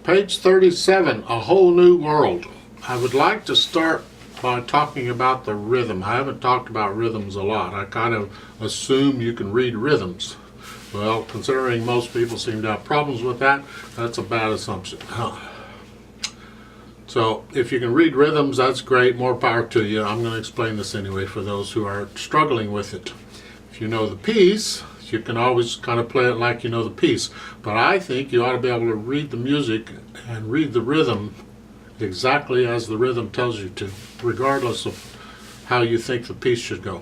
Page 37, A Whole New World. I would like to start by talking about the rhythm. I haven't talked about rhythms a lot. I kind of assume you can read rhythms. Well, considering most people seem to have problems with that, that's a bad assumption. So if you can read rhythms, that's great. More power to you. I'm going to explain this anyway for those who are struggling with it. If you know the piece, you can always kind of play it like you know the piece. But I think you ought to be able to read the music and read the rhythm exactly as the rhythm tells you to, regardless of how you think the piece should go.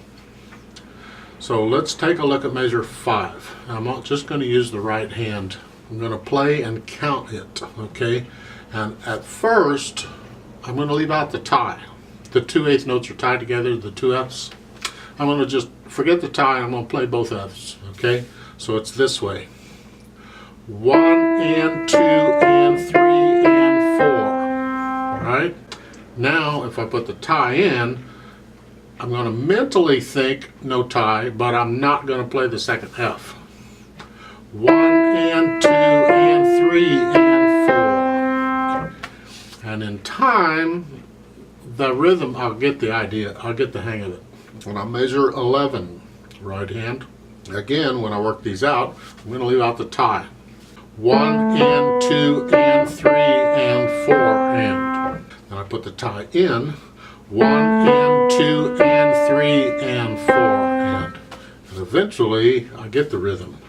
So let's take a look at measure 5. I'm just going to use the right hand. I'm going to play and count it, okay? And at first, I'm going to leave out the tie. The 2/8 notes are tied together, the 2 Fs. I'm going to just forget the tie, I'm going to play both Fs, okay? So it's this way. 1 and 2 and 3 and 4. Right? Now, if I put the tie in, I'm going to mentally think no tie, but I'm not going to play the second F. 1 and 2 and 3 and 4. And in time, the rhythm, I'll get the idea, I'll get the hang of it. When I measure 11, right hand, again, when I work these out, I'm going to leave out the tie. 1 and 2 and 3 and 4 and. And I put the tie in. 1 and 2 and 3 and 4 and eventually I get the rhythm.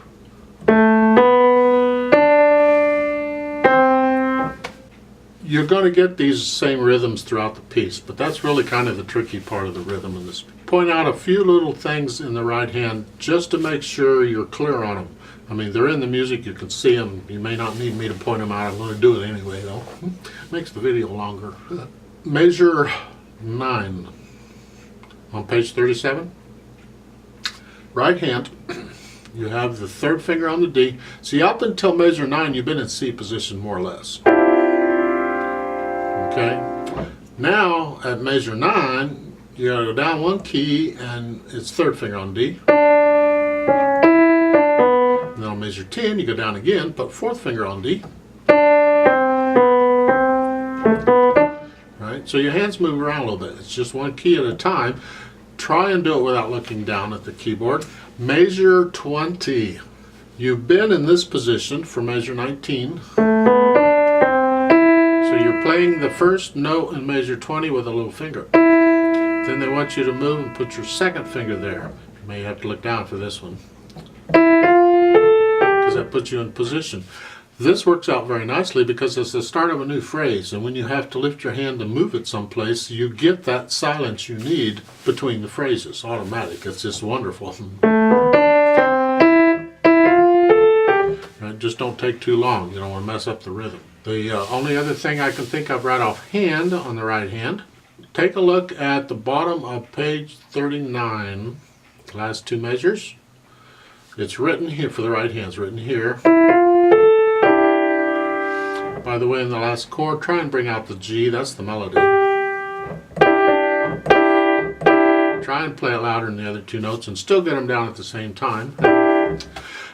You're going to get these same rhythms throughout the piece, but that's really kind of the tricky part of the rhythm in this. Point out a few little things in the right hand just to make sure you're clear on them. I mean, they're in the music, you can see them. You may not need me to point them out. I'm going to do it anyway, though. Makes the video longer. Measure 9 on page 37. Right hand, you have the 3rd finger on the D. See, up until measure 9, you've been in C position more or less. Okay? Now, at measure 9, you gotta go down 1 key, and it's 3rd finger on D. And then on measure 10, you go down again, but 4th finger on D. Right? So your hands move around a little bit. It's just 1 key at a time. Try and do it without looking down at the keyboard. Measure 20. You've been in this position for measure 19. So you're playing the first note in measure 20 with a little finger. Then they want you to move and put your 2nd finger there. You may have to look down for this one, because that puts you in position. This works out very nicely because it's the start of a new phrase, and when you have to lift your hand to move it someplace, you get that silence you need between the phrases. Automatic. It's just wonderful. Right, just don't take too long. You don't want to mess up the rhythm. The only other thing I can think of right offhand on the right hand, take a look at the bottom of page 39, last 2 measures. It's written here for the right hand. It's written here. By the way, in the last chord, try and bring out the G. That's the melody. Try and play it louder than the other 2 notes and still get them down at the same time.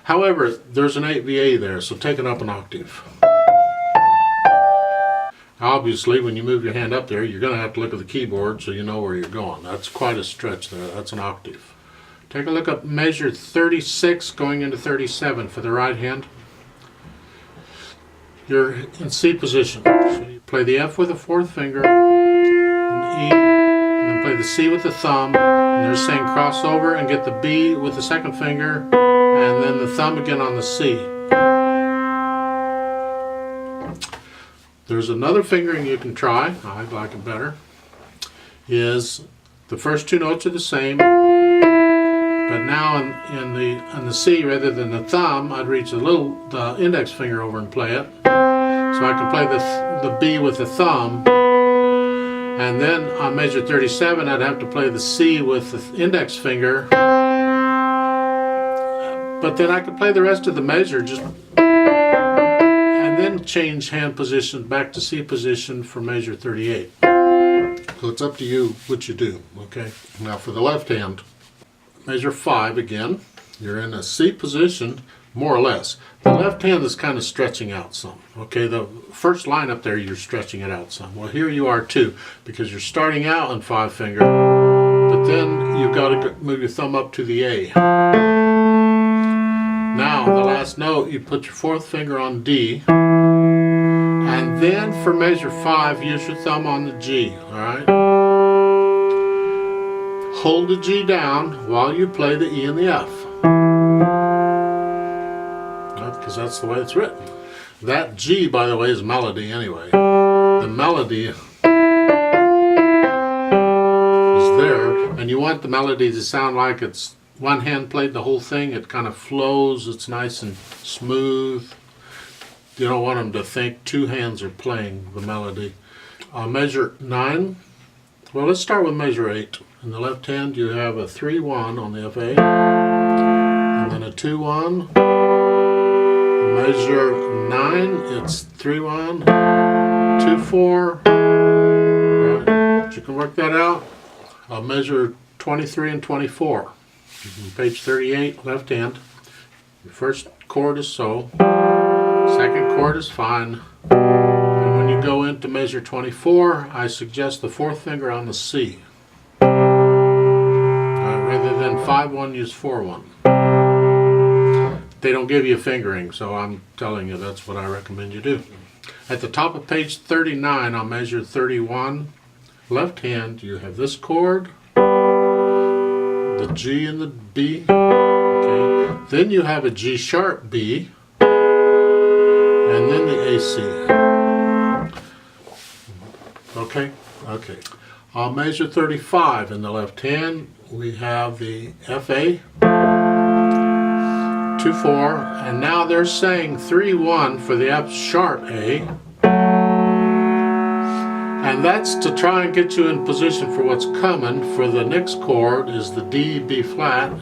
However, there's an 8VA there, so take it up an octave. Obviously, when you move your hand up there, you're going to have to look at the keyboard so you know where you're going. That's quite a stretch there. That's an octave. Take a look at measure 36 going into 37 for the right hand. You're in C position. So you play the F with the 4th finger, and E, and then play the C with the thumb, and they're saying cross over and get the B with the 2nd finger, and then the thumb again on the C. There's another fingering you can try, I like it better, is the first 2 notes are the same, but now in the C, rather than the thumb, I'd reach the index finger over and play it. So I can play the B with the thumb, and then on measure 37 I'd have to play the C with the index finger, but then I could play the rest of the measure and then change hand position back to C position for measure 38. So it's up to you what you do, okay? Now for the left hand, measure 5 again. You're in a C position, more or less. The left hand is kind of stretching out some. Okay, the first line up there, you're stretching it out some. Well, here you are too, because you're starting out on 5 finger, but then you've got to move your thumb up to the A. Now, the last note, you put your 4th finger on D, and then for measure 5, use your thumb on the G, alright? Hold the G down while you play the E and the F. Because that's the way it's written. That G, by the way, is melody anyway. The melody is there, and you want the melody to sound like it's one hand played the whole thing. It kind of flows, it's nice and smooth. You don't want them to think 2 hands are playing the melody. Measure 9. Well, let's start with measure 8. In the left hand, you have a 3-1 on the FA, and then a 2-1. Measure 9, it's 3-1, 2-4. Right. You can work that out. Measure 23 and 24. Page 38, left hand. Your first chord is so. Second chord is fine. And when you go into measure 24, I suggest the 4th finger on the C. Rather than 5-1, use 4-1. They don't give you a fingering, so I'm telling you that's what I recommend you do. At the top of page 39, on measure 31, left hand, you have this chord, the G and the B. Okay. Then you have a G sharp B, and then the AC. Okay? Okay. On measure 35, in the left hand, we have the FA, 2-4, and now they're saying 3-1 for the F sharp A, and that's to try and get you in position for what's coming. For the next chord is the D, B flat,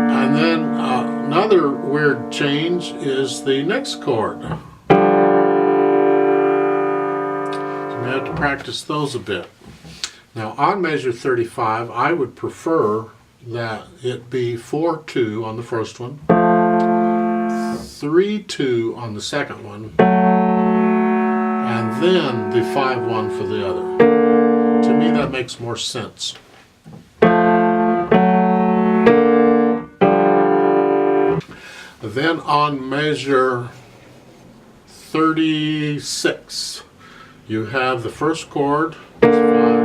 and then another weird change is the next chord. So we have to practice those a bit. Now on measure 35, I would prefer that it be 4-2 on the first one, 3-2 on the second one, and then the 5-1 for the other. To me, that makes more sense. Then on measure 36, you have the first chord, it's fine.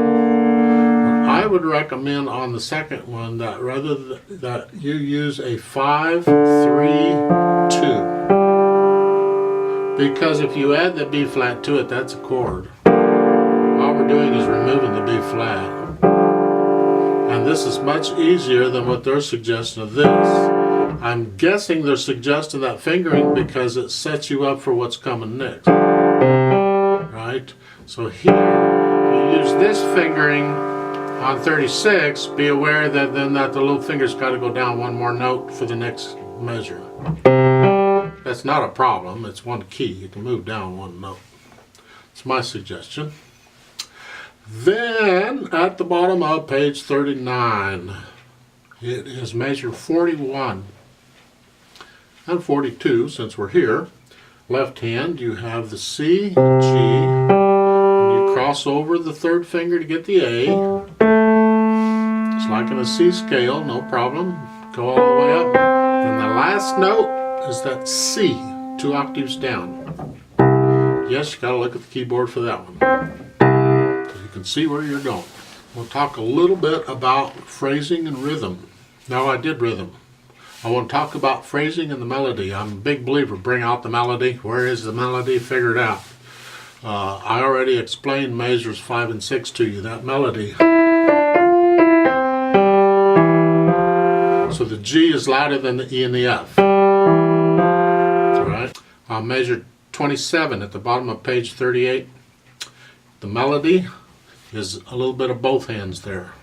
I would recommend on the second one that rather that you use a 5-3-2, because if you add the B flat to it, that's a chord. All we're doing is removing the B flat, and this is much easier than what they're suggesting of this. I'm guessing they're suggesting that fingering because it sets you up for what's coming next, right? So here, if you use this fingering on 36, be aware that then the little finger's got to go down one more note for the next measure. That's not a problem. It's one key. You can move down one note. It's my suggestion. Then at the bottom of page 39, it is measure 41 and 42, since we're here. Left hand, you have the C, G, and you cross over the 3rd finger to get the A. It's like in a C scale, no problem. Go all the way up. And the last note is that C, 2 octaves down. Yes, you gotta look at the keyboard for that one, so you can see where you're going. We'll talk a little bit about phrasing and rhythm. Now, I did rhythm. I want to talk about phrasing and the melody. I'm a big believer, bring out the melody. Where is the melody? Figure it out. I already explained measures 5 and 6 to you, that melody. So the G is louder than the E and the F. All right. I'll measure 27 at the bottom of page 38. The melody is a little bit of both hands there.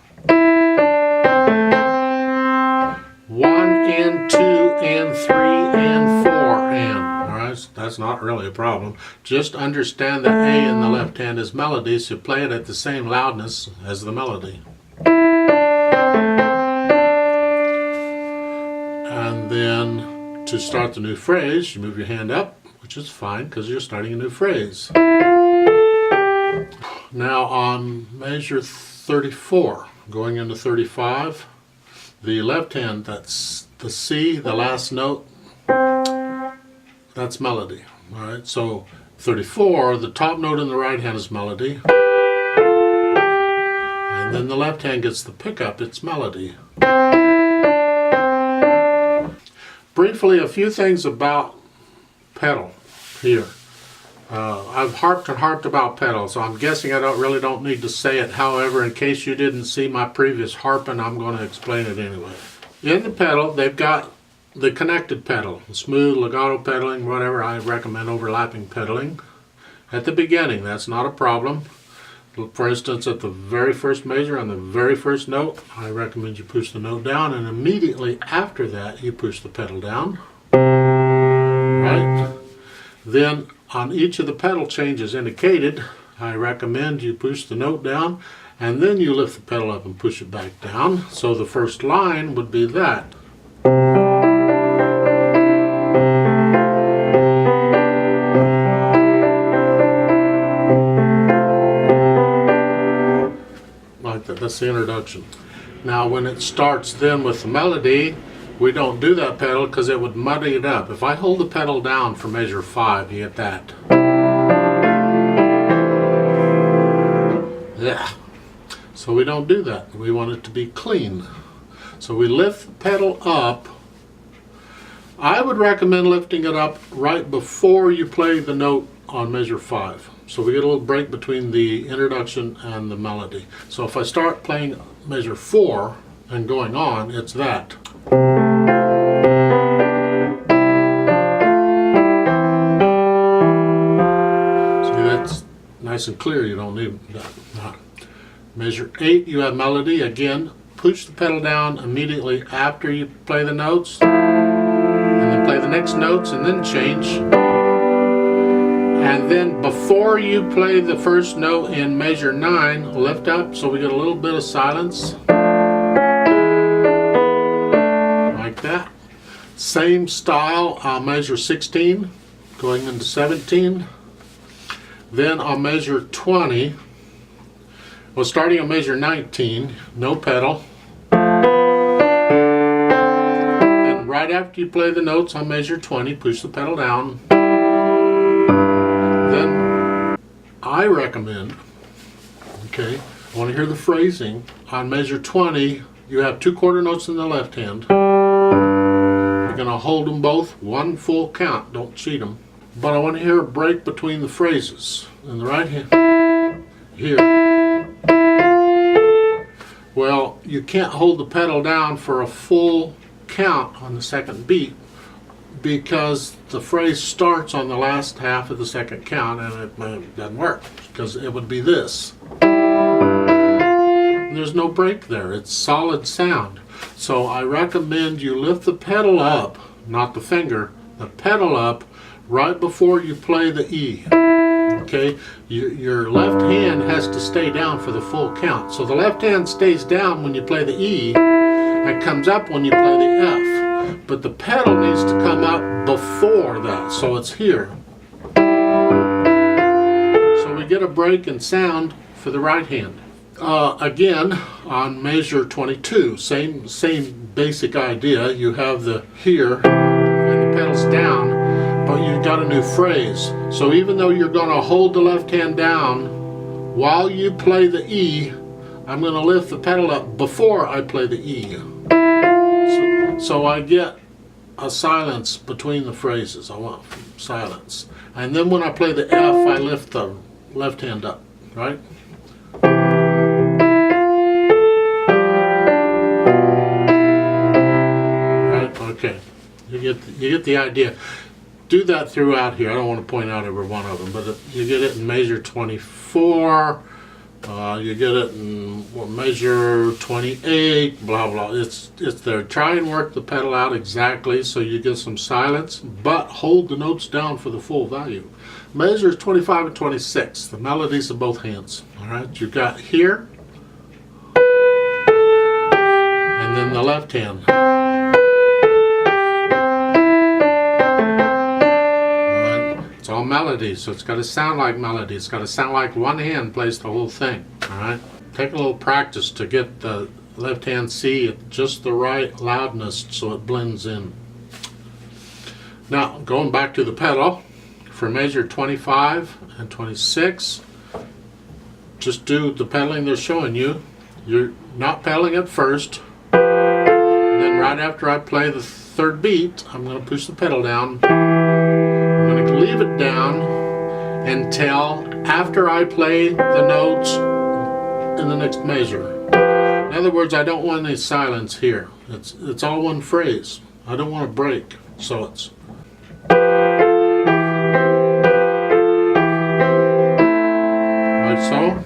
1 and 2 and 3 and 4 and. Alright, that's not really a problem. Just understand that A in the left hand is melody, so play it at the same loudness as the melody. And And then to start the new phrase, you move your hand up, which is fine because you're starting a new phrase. Now on measure 34, going into 35, the left hand, that's the C, the last note, that's melody. All right, so 34, the top note in the right hand is melody. And then the left hand gets the pickup, it's melody. Briefly, a few things about pedal here. I've harped and harped about pedal, so I'm guessing I really don't need to say it. However, in case you didn't see my previous harping, I'm going to explain it anyway. In the pedal, they've got the connected pedal, smooth legato pedaling, whatever. I recommend overlapping pedaling at the beginning. That's not a problem. For instance, at the very first measure on the very first note, I recommend you push the note down, and immediately after that you push the pedal down. Right? Then on each of the pedal changes indicated, I recommend you push the note down and then you lift the pedal up and push it back down. So the first line would be that. Like that. That's the introduction. Now when it starts then with the melody, we don't do that pedal because it would muddy it up. If I hold the pedal down for measure 5, you get that. Yeah. So we don't do that. We want it to be clean. So we lift the pedal up. I would recommend lifting it up right before you play the note on measure 5. So we get a little break between the introduction and the melody. So if I start playing measure 4 and going on, it's that. See, that's nice and clear. You don't need that. Measure 8, you have melody. Again, push the pedal down immediately after you play the notes, and then play the next notes, and then change. And then before you play the first note in measure 9, lift up so we get a little bit of silence. Like that. Same style on measure 16, going into 17. Then on measure 20, well, starting on measure 19, no pedal. Then right after you play the notes on measure 20, push the pedal down. Then I recommend, okay, I want to hear the phrasing. On measure 20, you have 2 quarter notes in the left hand. You're going to hold them both, 1 full count, don't cheat them. But I want to hear a break between the phrases. In the right hand, here. Well, you can't hold the pedal down for a full count on the second beat because the phrase starts on the last half of the second count, and it doesn't work because it would be this. There's no break there. It's solid sound. So I recommend you lift the pedal up, not the finger, the pedal up right before you play the E. Okay, your left hand has to stay down for the full count. So the left hand stays down when you play the E and comes up when you play the F. But the pedal needs to come up before that, so it's here. So we get a break in sound for the right hand. Again, on measure 22, same basic idea. You have the here and the pedal's down, but you've got a new phrase. So even though you're going to hold the left hand down while you play the E, I'm going to lift the pedal up before I play the E. So I get a silence between the phrases. I want silence. And then when I play the F, I lift the left hand up, right? Right, okay. You get the idea. Do that throughout here. I don't want to point out every one of them, but you get it in measure 24, you get it in measure 28, blah blah. It's there. Try and work the pedal out exactly so you get some silence, but hold the notes down for the full value. Measures 25 and 26, the melodies of both hands. All right, you've got here, and then the left hand. melody, so it's got to sound like melody. It's got to sound like one hand plays the whole thing. All right. Take a little practice to get the left hand C at just the right loudness so it blends in. Now, going back to the pedal, for measure 25 and 26, just do the pedaling they're showing you. You're not pedaling at first. And then right after I play the third beat, I'm going to push the pedal down. I'm going to leave it down until after I play the notes in the next measure. In other words, I don't want any silence here. It's all one phrase. I don't want to break. So it's like so.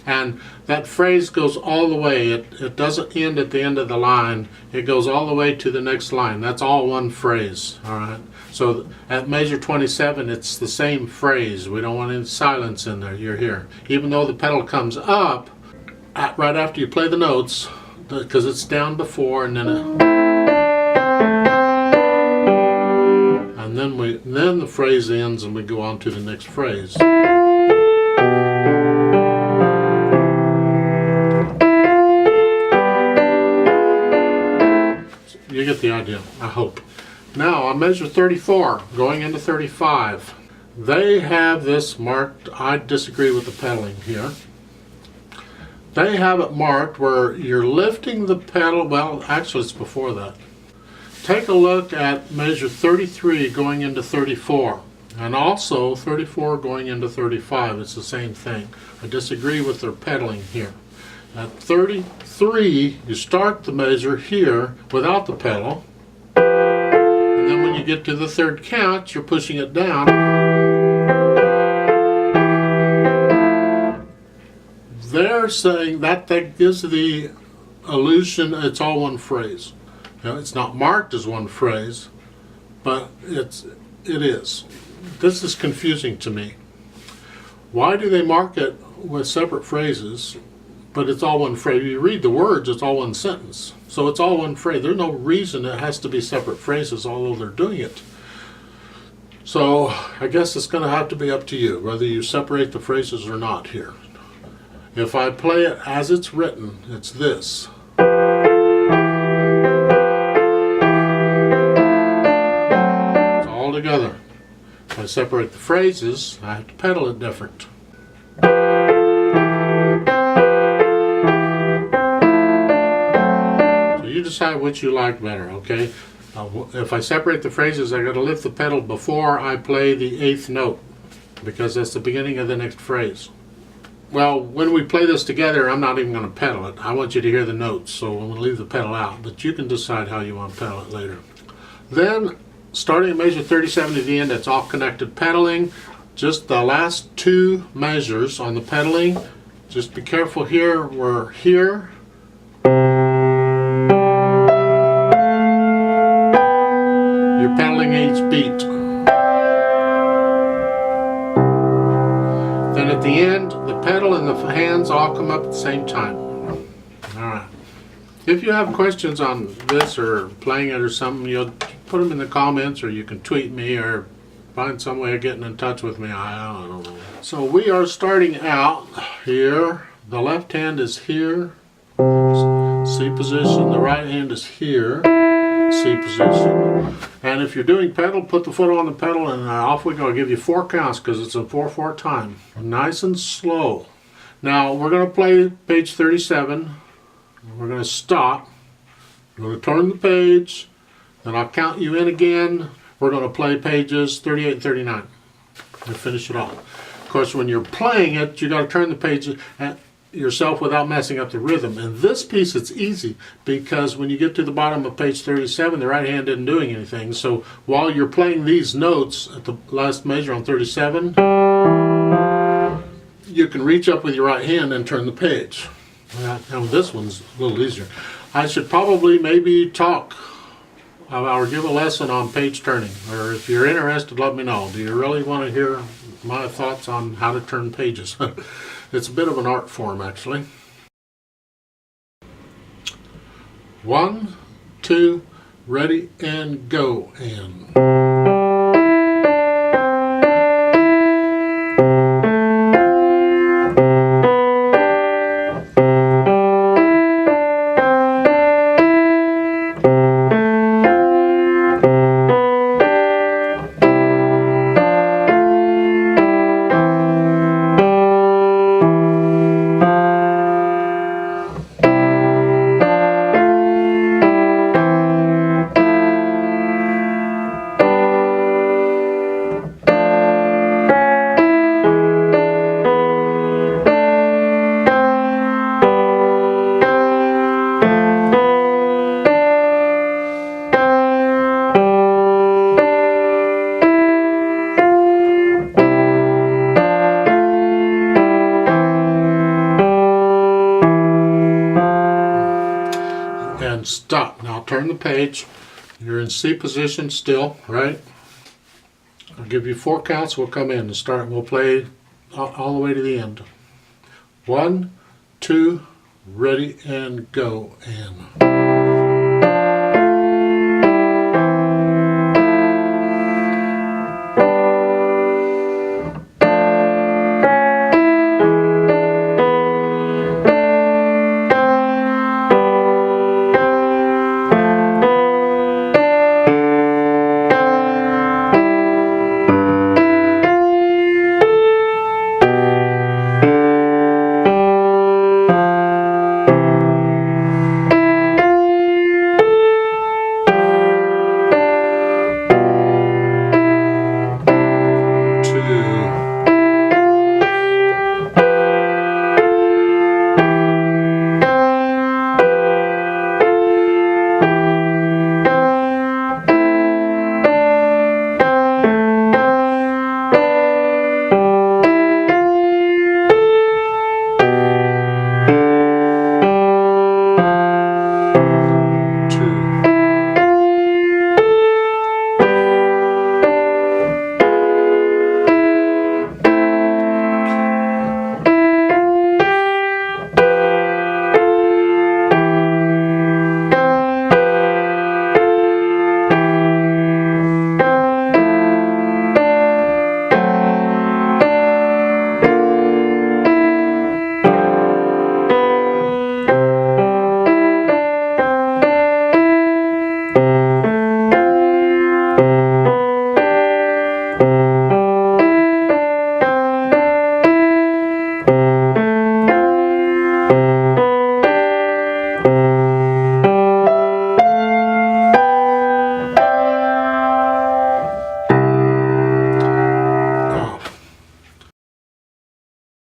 And that phrase goes all the way. It doesn't end at the end of the line. It goes all the way to the next line. That's all one phrase. All right. So at measure 27, it's the same phrase. We don't want any silence in there. You're here. Even though the pedal comes up right after you play the notes, because it's down before, and then then the phrase ends, and we go on to the next phrase. You get the idea, I hope. Now on measure 34, going into 35, they have this marked. I disagree with the pedaling here. They have it marked where you're lifting the pedal. Well, actually it's before that. Take a look at measure 33 going into 34, and also 34 going into 35. It's the same thing. I disagree with their pedaling here. At 33, you start the measure here without the pedal, and then when you get to the third count, you're pushing it down. They're saying that gives the illusion it's all one phrase. Now, it's not marked as one phrase, but it is. This is confusing to me. Why do they mark it with separate phrases, but it's all one phrase? You read the words, it's all one sentence. So it's all one phrase. There's no reason it has to be separate phrases, although they're doing it. So I guess it's going to have to be up to you, whether you separate the phrases or not here. If I play it as it's written, it's this. It's all together. If I separate the phrases, I have to pedal it different. So you decide which you like better, okay? If I separate the phrases, I got to lift the pedal before I play the 8th note, because that's the beginning of the next phrase. Well, when we play this together, I'm not even going to pedal it. I want you to hear the notes, so I'm going to leave the pedal out, but you can decide how you want to pedal it later. Then, starting at measure 37 to the end, it's all connected pedaling. Just the last 2 measures on the pedaling. Just be careful here. We're here. You're pedaling each beat. Then at the end, the pedal and the hands all come up at the same time. Alright. If you have questions on this or playing it or something, you'll put them in the comments, or you can tweet me or find some way of getting in touch with me. I don't know. So we are starting out here. The left hand is here, C position. The right hand is here, C position. And if you're doing pedal, put the foot on the pedal and off we go. I'll give you 4 counts because it's a 4/4 time. Nice and slow. Now we're going to play page 37. We're going to stop. We're going to turn the page. Then I'll count you in again. We're going to play pages 38 and 39 and finish it off. Of course, when you're playing it, you got to turn the page yourself without messing up the rhythm. In this piece, it's easy because when you get to the bottom of page 37, the right hand isn't doing anything. So while you're playing these notes at the last measure on 37, you can reach up with your right hand and turn the page. Now this one's a little easier. I should probably maybe talk or give a lesson on page turning, or if you're interested, let me know. Do you really want to hear my thoughts on how to turn pages? It's a bit of an art form, actually. 1, 2, ready, and go. And stop. Now turn the page. You're in C position still, right? I'll give you 4 counts. We'll come in and start. We'll play all the way to the end. 1, 2, ready, and go. And